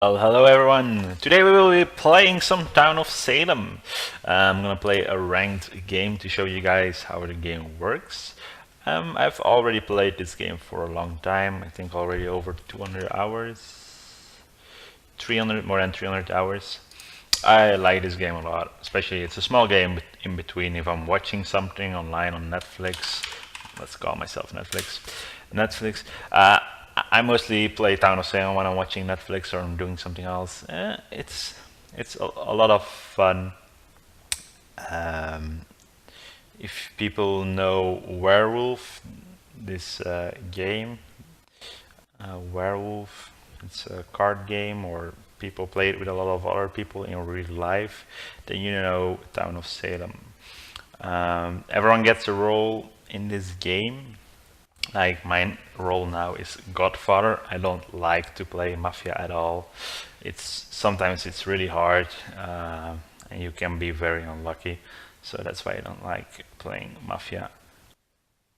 Well, hello everyone. Today we will be playing some Town of Salem. I'm gonna play a ranked game to show you guys how the game works. I've already played this game for a long time. I think already over 200 hours, 300 more than 300 hours. I like this game a lot, especially it's a small game in between if I'm watching something online on Netflix. Let's call myself Netflix. Netflix. I mostly play Town of Salem when I'm watching Netflix or I'm doing something else. It's a lot of fun. Um, if people know Werewolf, this game, Werewolf, it's a card game or people play it with a lot of other people in real life, then you know Town of Salem. Everyone gets a role in this game. Like my role now is Godfather. I don't like to play Mafia at all. Sometimes it's really hard, and you can be very unlucky. So that's why I don't like playing Mafia.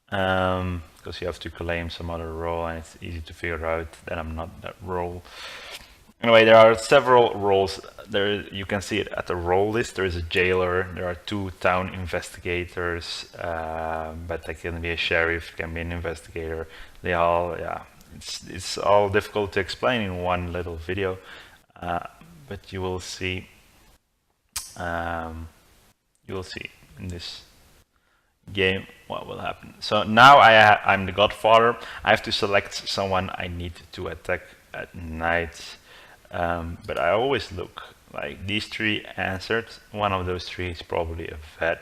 Because you have to claim some other role, and it's easy to figure out that I'm not that role. Anyway, there are several roles. There you can see it at the role list. There is a jailer. There are 2 town investigators, but they can be a sheriff, can be an investigator. They all, yeah, it's all difficult to explain in one little video, but you will see. You will see in this game what will happen. So now I'm the Godfather. I have to select someone I need to attack at night. But I always look like these 3 answered. One of those 3 is probably a vet,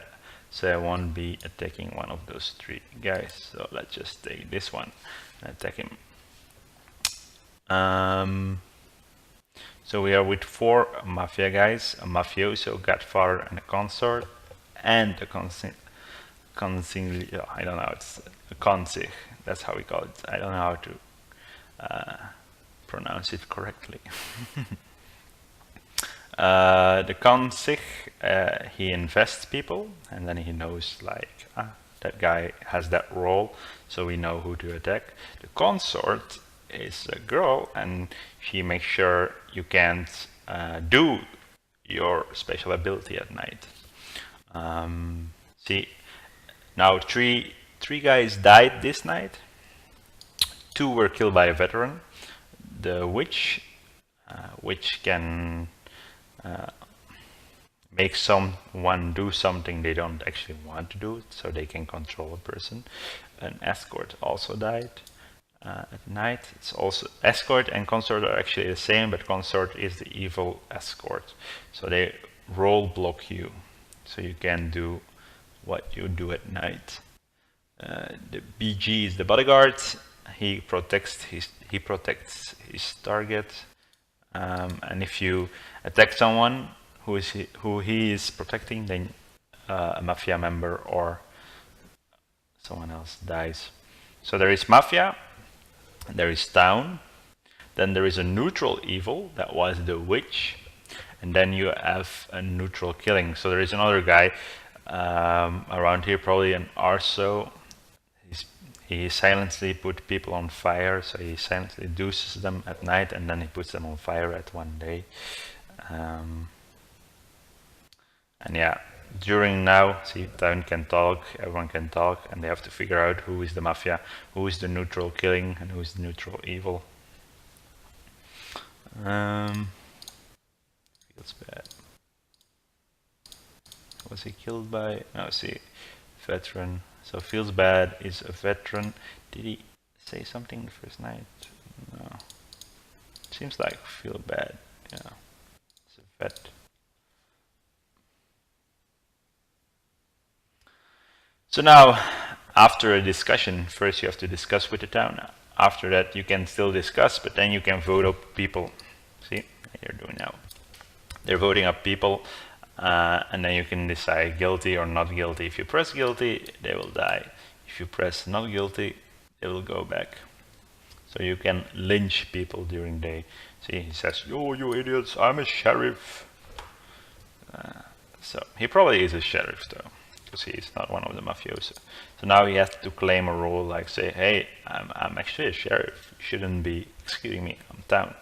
so I won't be attacking one of those 3 guys. So let's just take this one and attack him. So we are with 4 mafia guys, a mafioso, Godfather, and a consort, and a I don't know, it's a consig. That's how we call it. I don't know how to pronounce it correctly. The consig, he invests people, and then he knows like that guy has that role, so we know who to attack. The consort is a girl, and she makes sure you can't do your special ability at night. See, now three guys died this night. 2 were killed by a veteran. The witch, which can make someone do something they don't actually want to do, so they can control a person. An escort also died at night. It's also escort and consort are actually the same, but consort is the evil escort, so they role block you, so you can do what you do at night. The BG is the bodyguard. He protects his target, and if you attack someone who he is protecting, then a mafia member or someone else dies. So there is mafia, there is town, then there is a neutral evil, that was the witch, and then you have a neutral killing. So there is another guy around here, probably an arso. He silently put people on fire, so he silently deuces them at night and then he puts them on fire at one day. And yeah, during now, see, town can talk, everyone can talk, and they have to figure out who is the mafia, who is the neutral killing, and who is the neutral evil. Feels bad. Was he killed by? No, see, veteran. So feels bad is a veteran. Did he say something the first night? No. Seems like feel bad. Yeah, it's a vet. So now, after a discussion, first you have to discuss with the town. After that, you can still discuss, but then you can vote up people. See, they're doing now. They're voting up people. And then you can decide guilty or not guilty. If you press guilty, they will die. If you press not guilty, they will go back. So you can lynch people during the day. See, he says, "Yo, you idiots, I'm a sheriff." So he probably is a sheriff though, because he is not one of the mafiosi. So now he has to claim a role, like say, "Hey, I'm actually a sheriff. You shouldn't be executing me. I'm town."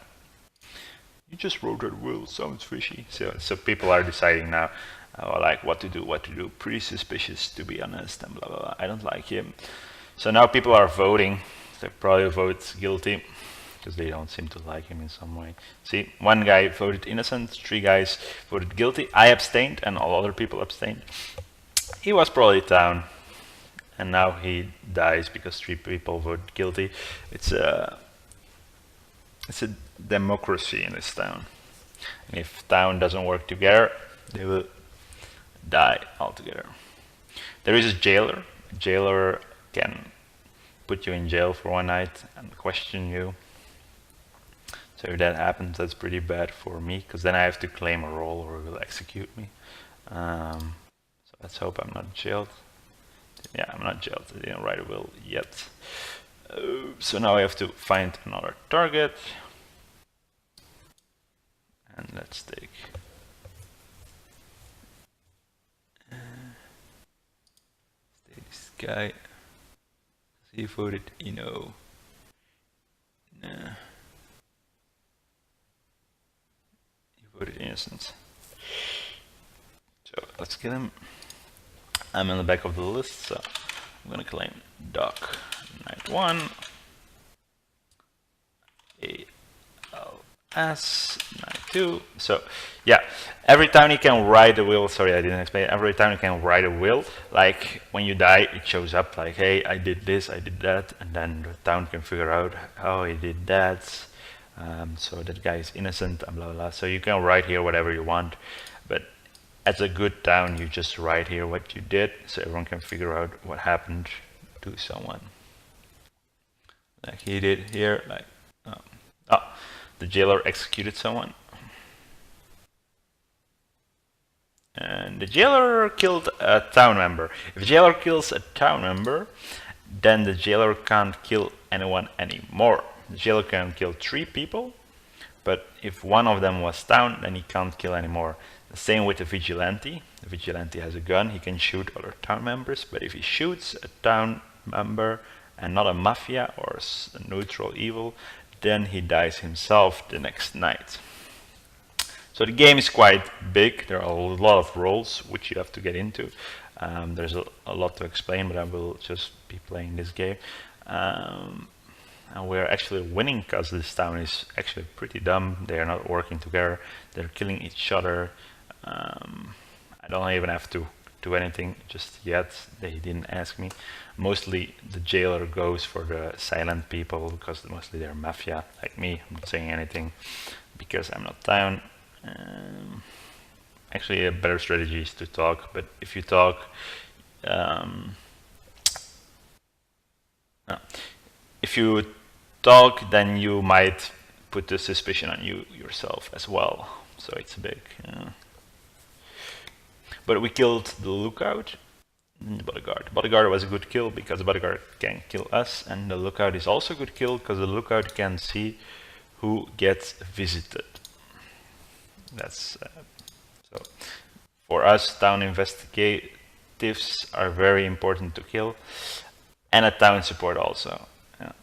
You just wrote that will, sounds fishy. So people are deciding now, like what to do. Pretty suspicious, to be honest, and blah blah blah. I don't like him. So now people are voting. They probably vote guilty because they don't seem to like him in some way. See, one guy voted innocent, 3 guys voted guilty. I abstained, and all other people abstained. He was probably down, and now he dies because 3 people voted guilty. It's a democracy in this town. And if town doesn't work together, they will die altogether. There is a jailer. A jailer can put you in jail for 1 night and question you. So if that happens, that's pretty bad for me, because then I have to claim a role or it will execute me. So let's hope I'm not jailed. Yeah, I'm not jailed. I didn't write a will yet. So now I have to find another target. And let's take this guy. He voted Eno. Nah. He voted innocent. So let's kill him. I'm in the back of the list, so I'm gonna claim Doc. Night 1. ALS. Night 2. So yeah, every time you can write a will, sorry I didn't explain, every time you can write a will, like when you die it shows up like, hey, I did this, I did that, and then the town can figure out how he did that, so that guy is innocent, and blah blah blah. So you can write here whatever you want, but as a good town you just write here what you did so everyone can figure out what happened to someone. Like he did here, like the jailer executed someone. And the jailer killed a town member. If the jailer kills a town member, then the jailer can't kill anyone anymore. The jailer can kill 3 people, but if one of them was down, then he can't kill anymore. The same with the vigilante. The vigilante has a gun, he can shoot other town members, but if he shoots a town member and not a mafia or a neutral evil, then he dies himself the next night. So the game is quite big. There are a lot of roles which you have to get into. There's a lot to explain, but I will just be playing this game. And we're actually winning because this town is actually pretty dumb. They are not working together. They're killing each other. I don't even have to do anything just yet. They didn't ask me. Mostly the jailer goes for the silent people because mostly they're mafia like me. I'm not saying anything because I'm not down. Actually a better strategy is to talk, but if you talk then you might put the suspicion on you yourself as well, so it's a big but we killed the lookout and the bodyguard. The bodyguard was a good kill because the bodyguard can kill us, and the lookout is also a good kill because the lookout can see who gets visited. That's so for us, town investigatives are very important to kill, and a town support also. Yeah.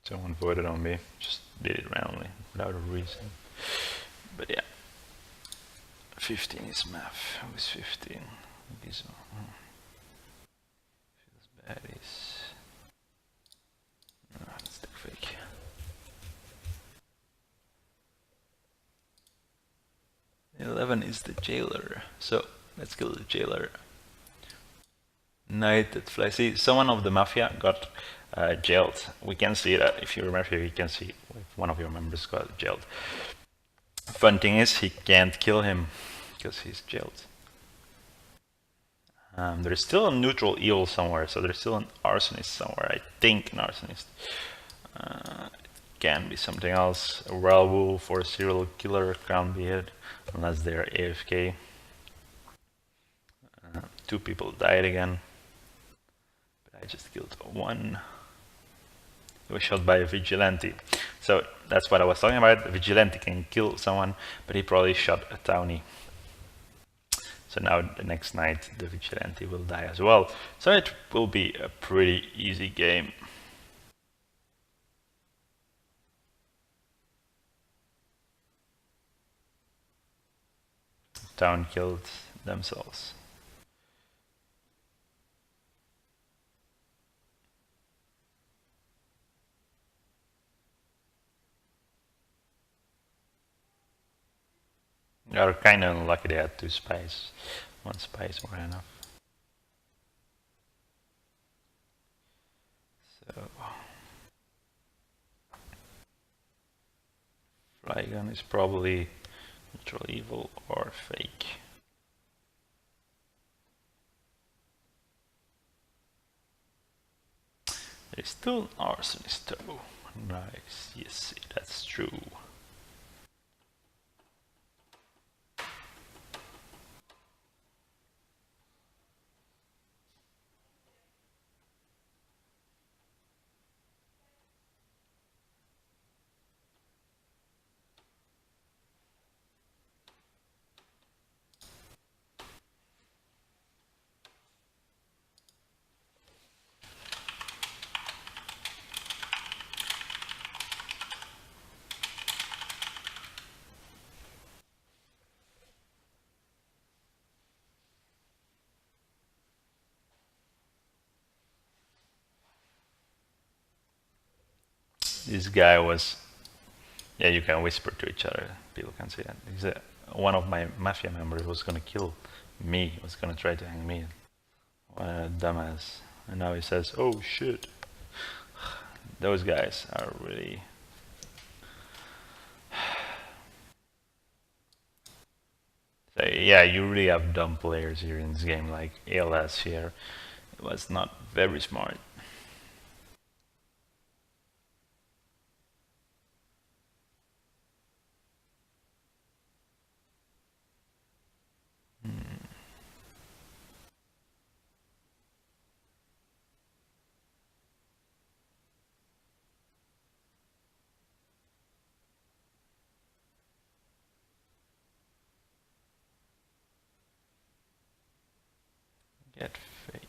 Someone voted on me, just did it randomly without a reason. But yeah, 15 is math. Who is 15? Feels bad is. No, that's the fake. $11 is the jailer. So let's kill the jailer. Night at flies. See, someone of the mafia got jailed. We can see that if you remember, you can see if one of your members got jailed. Fun thing is, he can't kill him because he's jailed. There's still a neutral evil somewhere, so there's still an arsonist somewhere. I think an arsonist. It can be something else. A werewolf or a serial killer can't be it unless they're AFK. 2 people died again. But I just killed 1. He was shot by a vigilante. So that's what I was talking about. The vigilante can kill someone, but he probably shot a townie. So now the next night the vigilante will die as well. So it will be a pretty easy game. Town killed themselves. They are kind of unlucky they had 2 spies. 1 spy is more than enough. So Flygun is probably neutral evil or fake. There's still an arsonist though. Nice, yes, that's true. This guy was, yeah, you can whisper to each other. People can see that. One of my mafia members was gonna kill me. Was gonna try to hang me. What a dumbass! And now he says, "Oh shit." Those guys are really. So yeah, you really have dumb players here in this game. Like ALS here, it was not very smart. Get fake.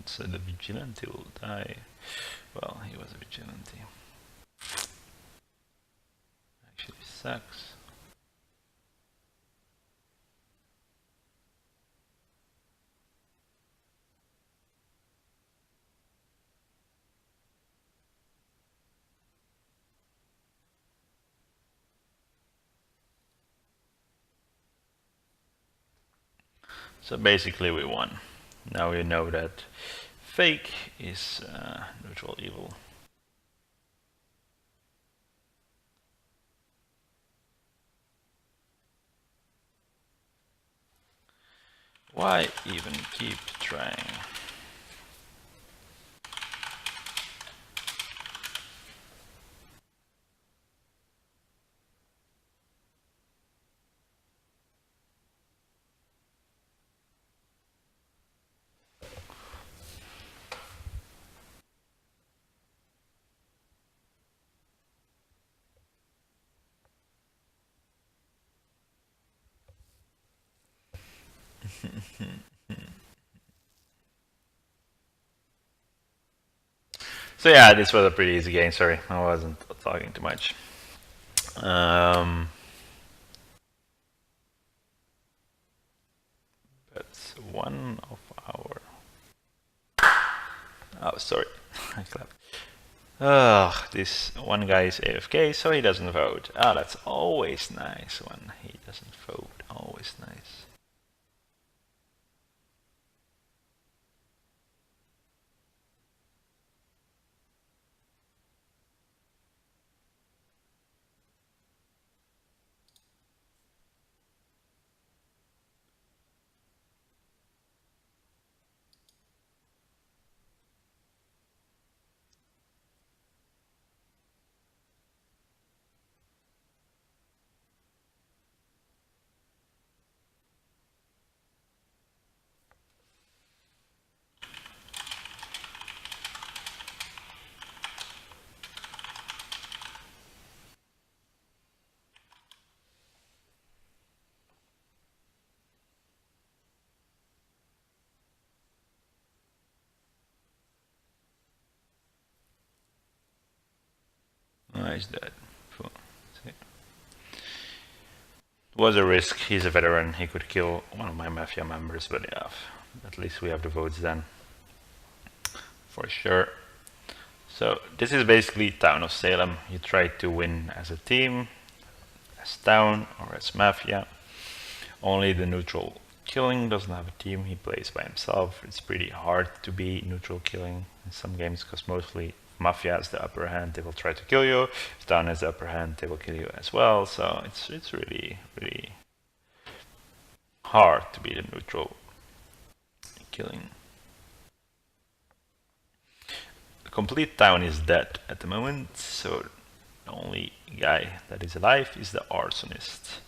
So the vigilante will die. Well, he was a vigilante. Actually sucks. So basically we won. Now we know that fake is neutral evil. Why even keep trying? So yeah, this was a pretty easy game. Sorry, I wasn't talking too much. That's one of our. Oh, sorry, I clapped. Ugh, this one guy is AFK, so he doesn't vote. Ah, that's always nice when he doesn't vote. Always nice. He's dead. Cool. See. Was a risk. He's a veteran. He could kill one of my mafia members, but yeah, at least we have the votes then. For sure. So this is basically Town of Salem. You try to win as a team, as town, or as mafia. Only the neutral killing doesn't have a team. He plays by himself. It's pretty hard to be neutral killing in some games because mostly mafia has the upper hand. They will try to kill you. If town has the upper hand, they will kill you as well. So it's really hard to be the neutral killing. The complete town is dead at the moment, so the only guy that is alive is the arsonist,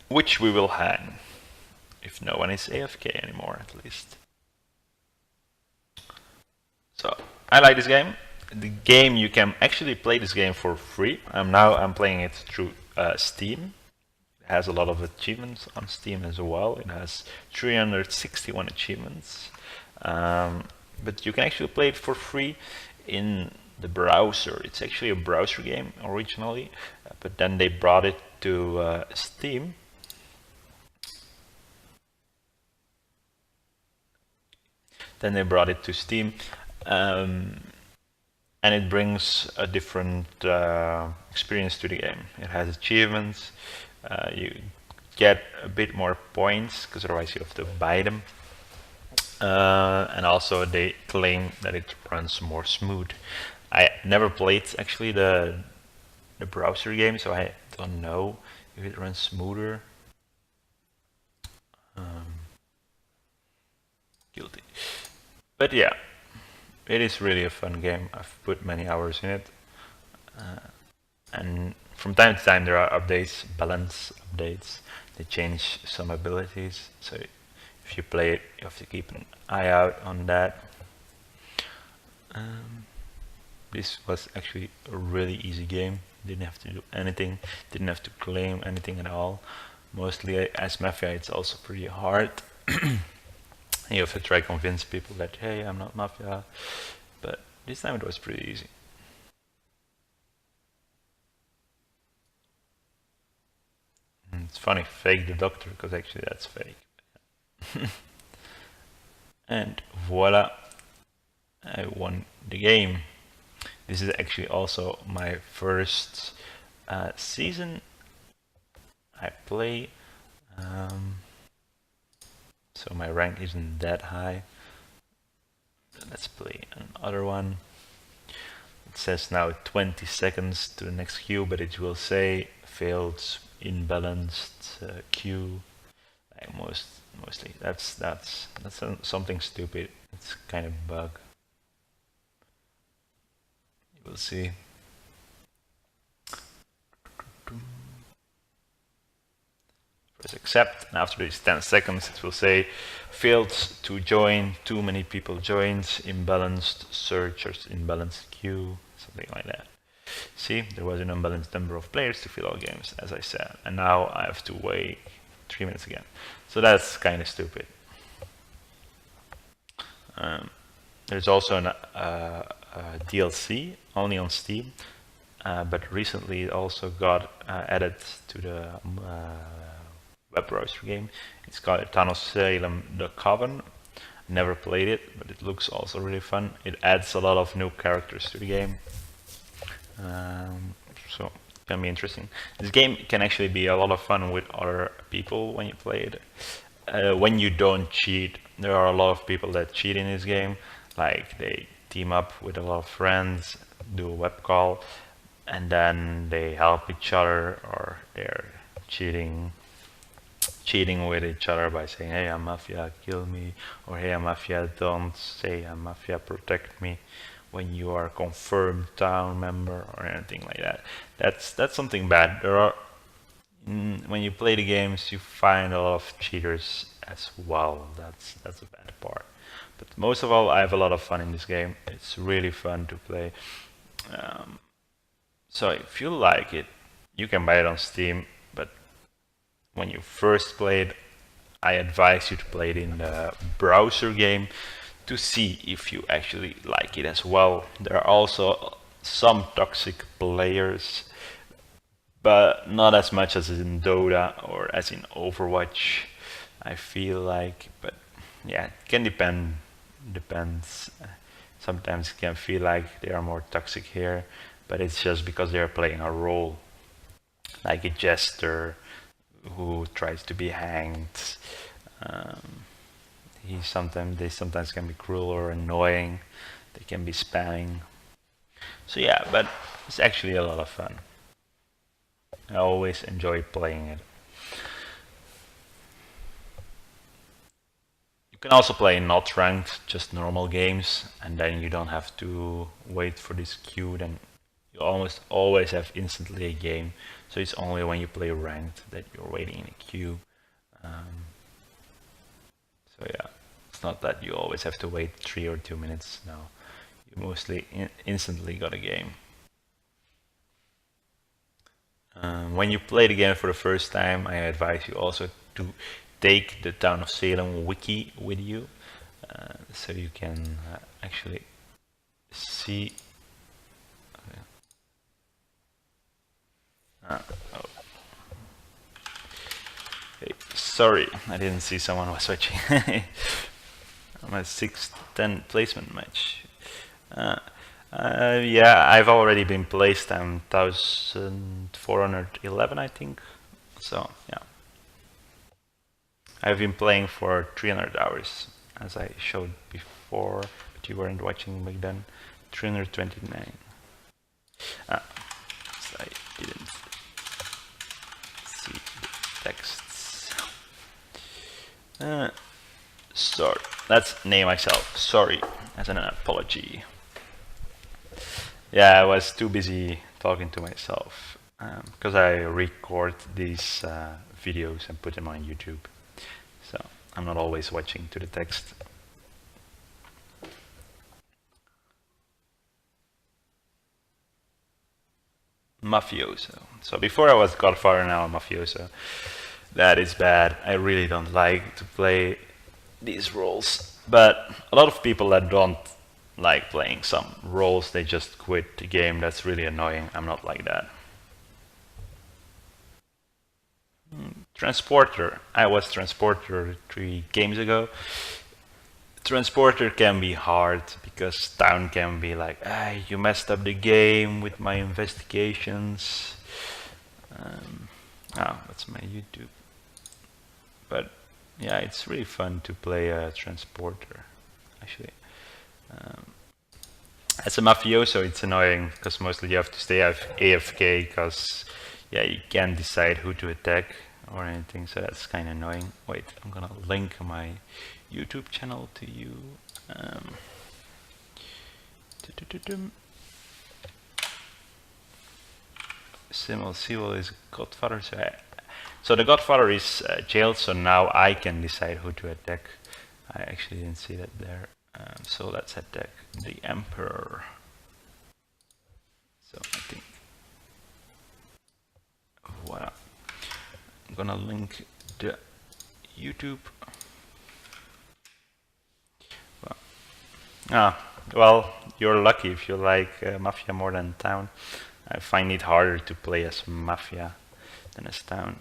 which we will hang if no one is AFK anymore, at least. So I like this game. The game, you can actually play this game for free. I'm playing it through Steam. It has a lot of achievements on Steam as well. It has 361 achievements. But you can actually play it for free in the browser. It's actually a browser game originally, but then they brought it to Steam. And it brings a different experience to the game. It has achievements. You get a bit more points because otherwise you have to buy them. And also they claim that it runs more smooth. I never played actually the browser game, so I don't know if it runs smoother. Guilty. But yeah, it is really a fun game. I've put many hours in it. And from time to time there are updates, balance updates. They change some abilities. So if you play it, you have to keep an eye out on that. This was actually a really easy game. Didn't have to do anything, didn't have to claim anything at all. Mostly as Mafia, it's also pretty hard. You have to try to convince people that, hey, I'm not Mafia. But this time it was pretty easy. It's funny, fake the doctor, because actually that's fake. And voila, I won the game. This is actually also my first season I play, so my rank isn't that high. Let's play another one. It says now 20 seconds to the next queue, but it will say failed imbalanced queue. Mostly that's something stupid. It's kind of a bug. You will see. Press accept, and after these 10 seconds it will say failed to join, too many people joined, imbalanced search or imbalanced queue, something like that. See, there was an unbalanced number of players to fill all games, as I said, and now I have to wait 3 minutes again. So that's kind of stupid. There's also a DLC only on Steam, but recently it also got added to the web browser game. It's called Town of Salem the Coven. Never played it, but it looks also really fun. It adds a lot of new characters to the game, so it can be interesting. This game can actually be a lot of fun with other people when you play it. When you don't cheat, there are a lot of people that cheat in this game. Like they team up with a lot of friends, do a web call, and then they help each other, or they're cheating with each other by saying, hey, I'm Mafia, kill me, or hey, I'm Mafia, don't say I'm Mafia, protect me, when you are a confirmed town member, or anything like that. That's something bad. There are, when you play the games, you find a lot of cheaters as well. That's a bad part. But most of all, I have a lot of fun in this game. It's really fun to play. So if you like it, you can buy it on Steam, but when you first play it, I advise you to play it in the browser game to see if you actually like it as well. There are also some toxic players, but not as much as in Dota or as in Overwatch, I feel like. But yeah, it can depends. Sometimes it can feel like they are more toxic here, but it's just because they are playing a role, like a jester who tries to be hanged. Um, they sometimes can be cruel or annoying. They can be spamming. So yeah, but it's actually a lot of fun. I always enjoy playing it. You can also play not ranked, just normal games, and then you don't have to wait for this queue. Then you almost always have instantly a game. So it's only when you play ranked that you're waiting in a queue. So yeah, it's not that you always have to wait 3 or 2 minutes. No, you mostly instantly got a game. When you play the game for the first time, I advise you also to take the Town of Salem wiki with you, so you can actually see. Oh. Hey, sorry, I didn't see someone was watching. I'm a 6-10 placement match. Yeah, I've already been placed. I'm 1411, I think. So yeah, I've been playing for 300 hours, as I showed before, but you weren't watching back then. 329. So I didn't see the texts. Sorry. Let's name myself sorry as an apology. Yeah, I was too busy talking to myself because I record these videos and put them on YouTube. So I'm not always watching to the text. Mafioso. So before I was Godfather, now I'm Mafioso. That is bad. I really don't like to play these roles. But a lot of people that don't like playing some roles, they just quit the game. That's really annoying. I'm not like that. Transporter. I was Transporter 3 games ago. Transporter can be hard because Town can be like, ah, you messed up the game with my investigations. That's my YouTube. But yeah, it's really fun to play a Transporter, actually. As a mafioso, it's annoying because mostly you have to stay AFK because yeah, you can't decide who to attack or anything, so that's kind of annoying. Wait, I'm gonna link my YouTube channel to you. Simul Civil is Godfather, so the Godfather is jailed, so now I can decide who to attack. I actually didn't see that there. So let's attack the Emperor. So I think, voilà. I'm gonna link the YouTube. Well, you're lucky if you like Mafia more than Town. I find it harder to play as Mafia than as Town.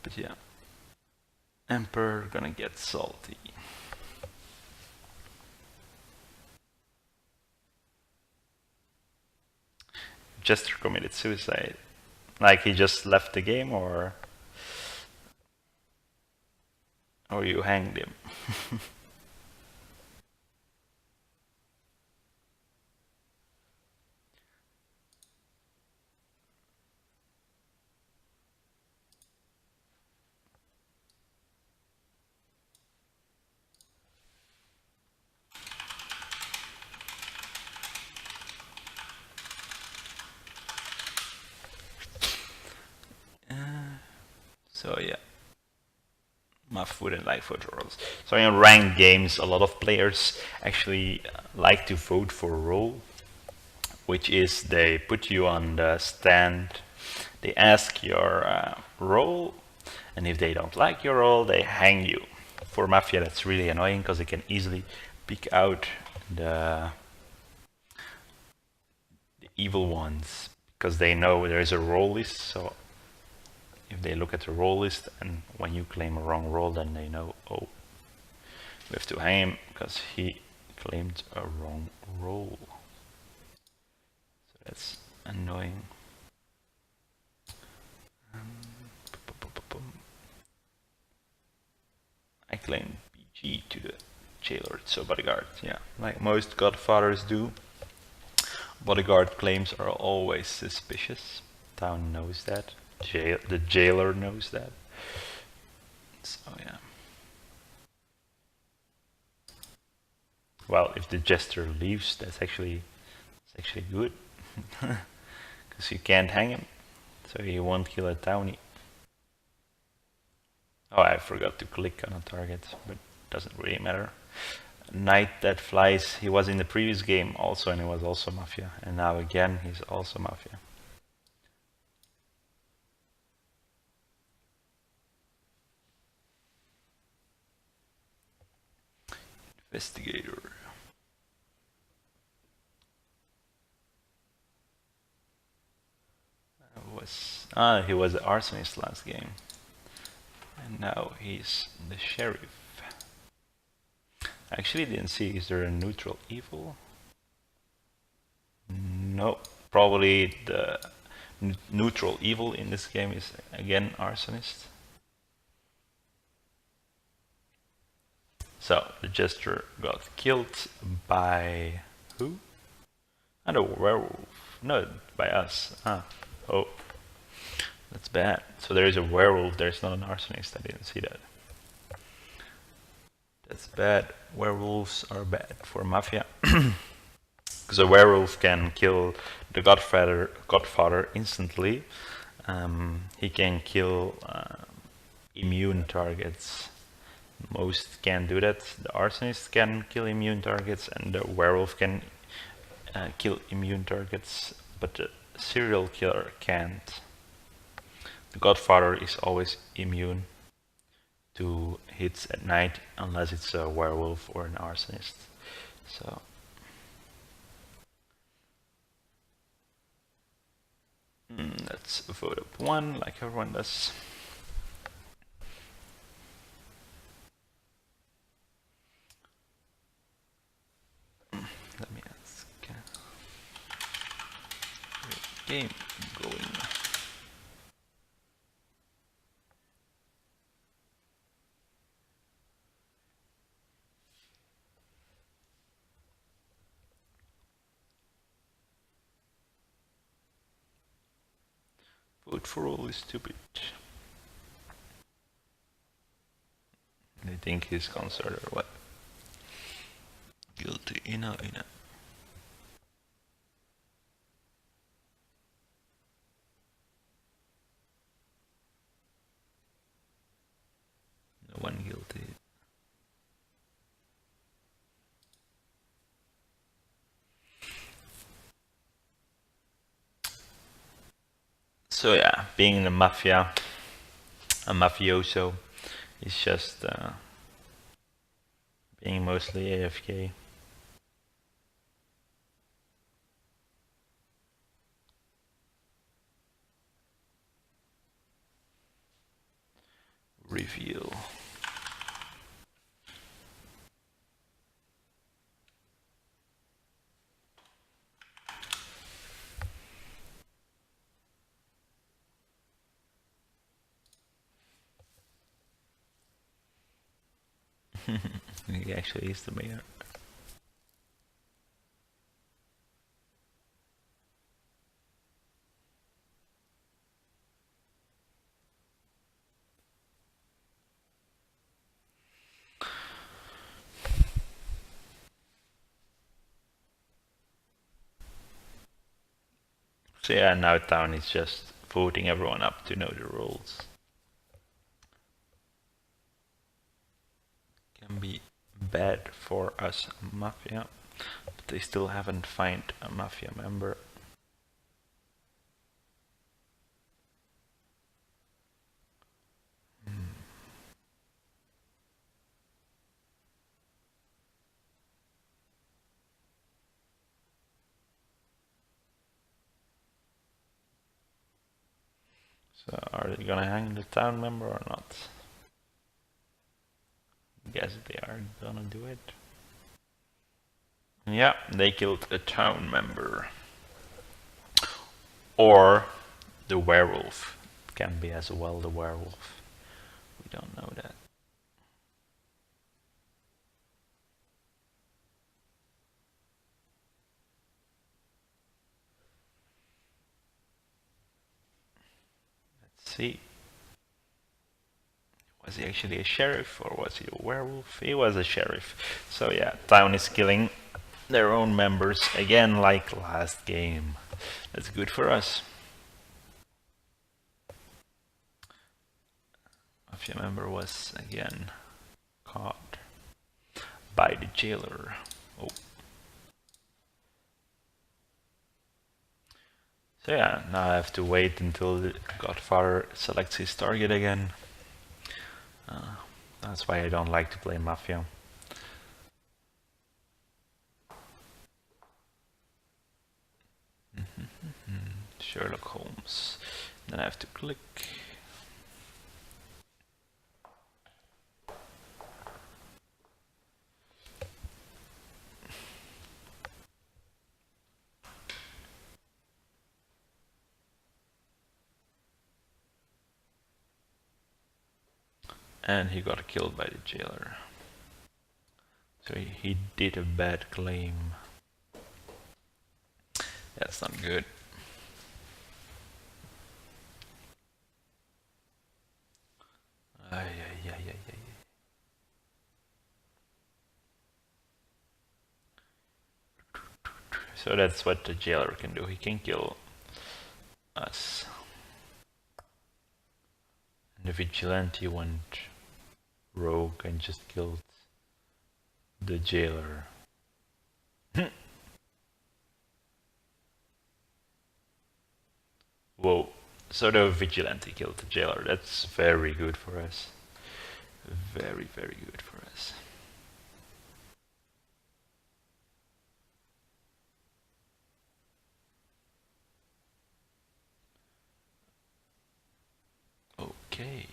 But yeah, Emperor gonna get salty. Jester committed suicide. Like he just left the game, or you hanged him. So yeah, Muff wouldn't like vote for roles. So in ranked games, a lot of players actually like to vote for a role, which is they put you on the stand, they ask your role, and if they don't like your role, they hang you. For Mafia, that's really annoying because they can easily pick out the evil ones because they know there is a role list. So if they look at the role list and when you claim a wrong role, then they know, oh, we have to hang him because he claimed a wrong role. So that's annoying. I claim BG to the jailer, so bodyguard, yeah, like most godfathers do. Bodyguard claims are always suspicious. Town knows that. The jailer knows that. So yeah. Well, if the jester leaves, that's actually good, because you can't hang him, so he won't kill a townie. Oh, I forgot to click on a target, but doesn't really matter. Knight that flies, he was in the previous game also, and he was also Mafia, and now again he's also Mafia. Investigator. He was the arsonist last game, and now he's the sheriff. I actually didn't see, is there a neutral evil? No, probably the neutral evil in this game is again arsonist. So the jester got killed by who? And a werewolf. No, by us. Oh, that's bad. So there is a werewolf, there's not an arsonist. I didn't see that. That's bad. Werewolves are bad for Mafia. Because a werewolf can kill the Godfather instantly. He can kill immune targets. Most can do that. The arsonist can kill immune targets, and the werewolf can kill immune targets, but the serial killer can't. The Godfather is always immune to hits at night unless it's a werewolf or an arsonist. So let's vote up one like everyone does. Let me ask. Game going. Vote for all is stupid. They think he's concerned or what? Guilty, ina. No one guilty. So yeah, being in the mafia, a mafioso, is just being mostly AFK. Reveal. He actually is the mayor. So yeah, now town is just voting everyone up to know the rules. bad for us mafia, but they still haven't found a mafia member. So are they gonna hang the town member or not? Guess they are gonna do it. Yeah, they killed a town member. Or the werewolf. It can be as well the werewolf. We don't know that. Let's see. Was he actually a sheriff or was he a werewolf? He was a sheriff. So yeah, town is killing their own members again like last game. That's good for us. Mafia member was again caught by the jailer. Oh. So yeah, now I have to wait until the Godfather selects his target again. That's why I don't like to play Mafia. Sherlock Holmes. Then I have to click. And he got killed by the jailer. So he did a bad claim. That's not good. So that's what the jailer can do. He can kill us. And the vigilante went rogue and just killed the jailer. Whoa. So the vigilante killed the jailer. That's very good for us. Very, very good for us. Okay.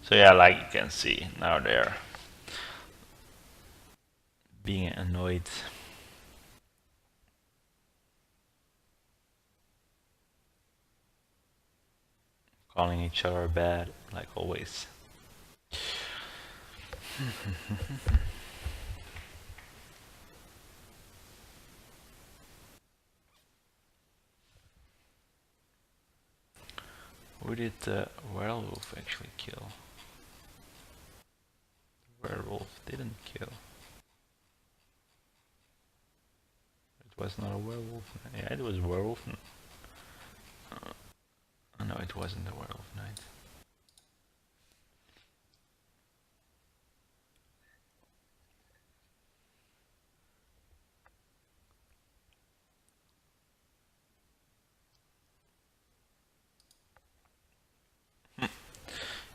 So yeah, like you can see, now they're being annoyed. Calling each other bad, like always. Who did the werewolf actually kill? The werewolf didn't kill. It was not a werewolf. Yeah, it was a werewolf. No, it wasn't a werewolf night.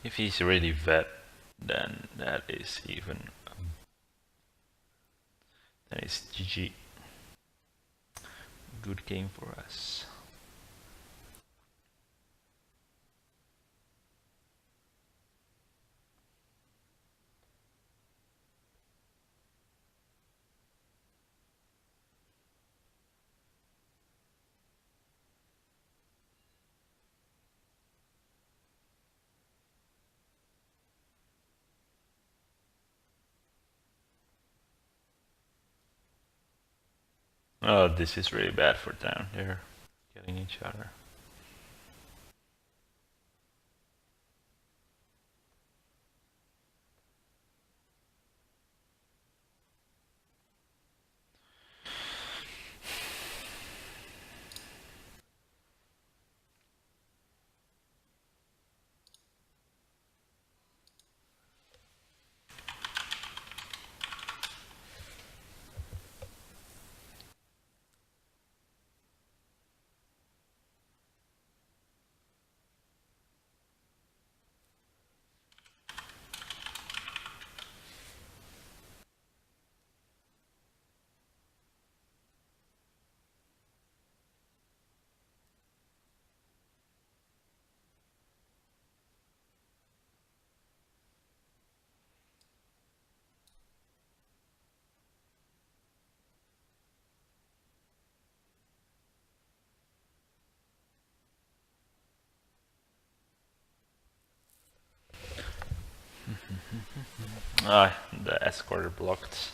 If he's really vet, then that is even that is GG. Good game for us. Oh, this is really bad for town. They're killing each other. Ah, the escort blocked.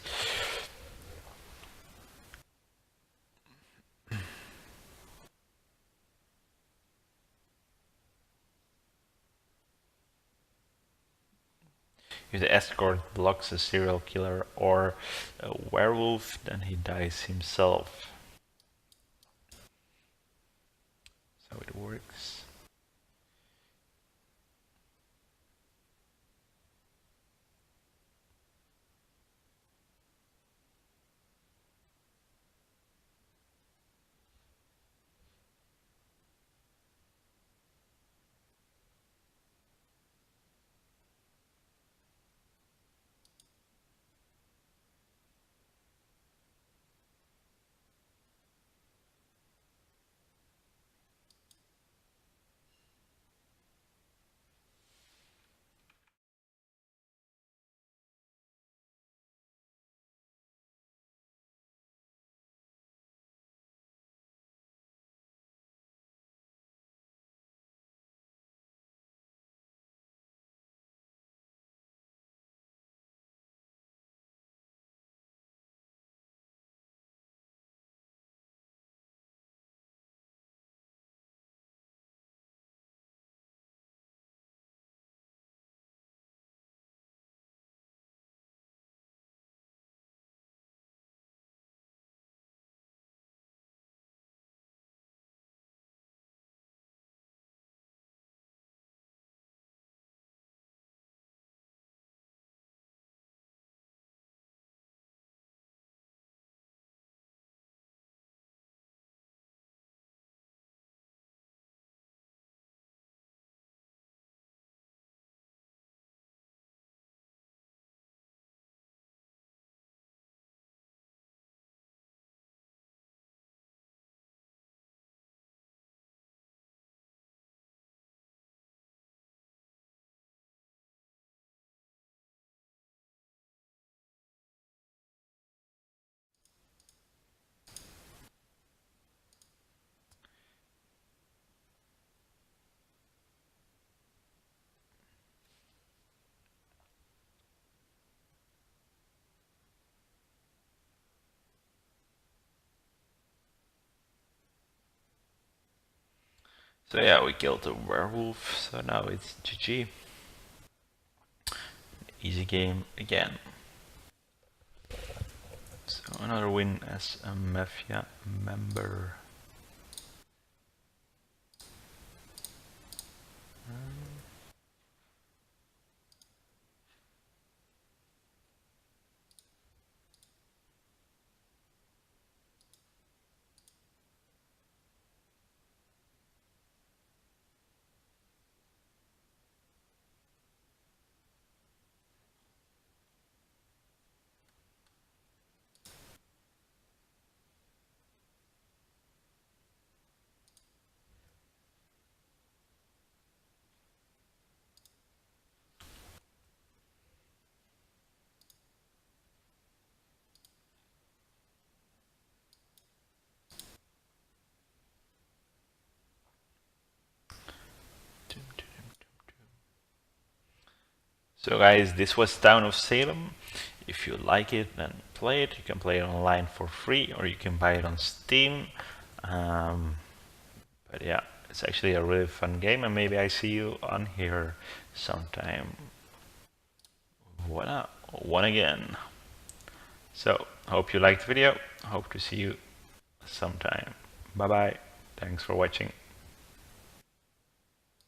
If the escort blocks a serial killer or a werewolf, then he dies himself. So it works. So yeah, we killed the werewolf, so now it's GG. Easy game again. So another win as a Mafia member. So guys, this was Town of Salem. If you like it, then play it. You can play it online for free, or you can buy it on Steam. But yeah, it's actually a really fun game, and maybe I see you on here sometime. Voila, won again. So, hope you liked the video. Hope to see you sometime. Bye bye. Thanks for watching.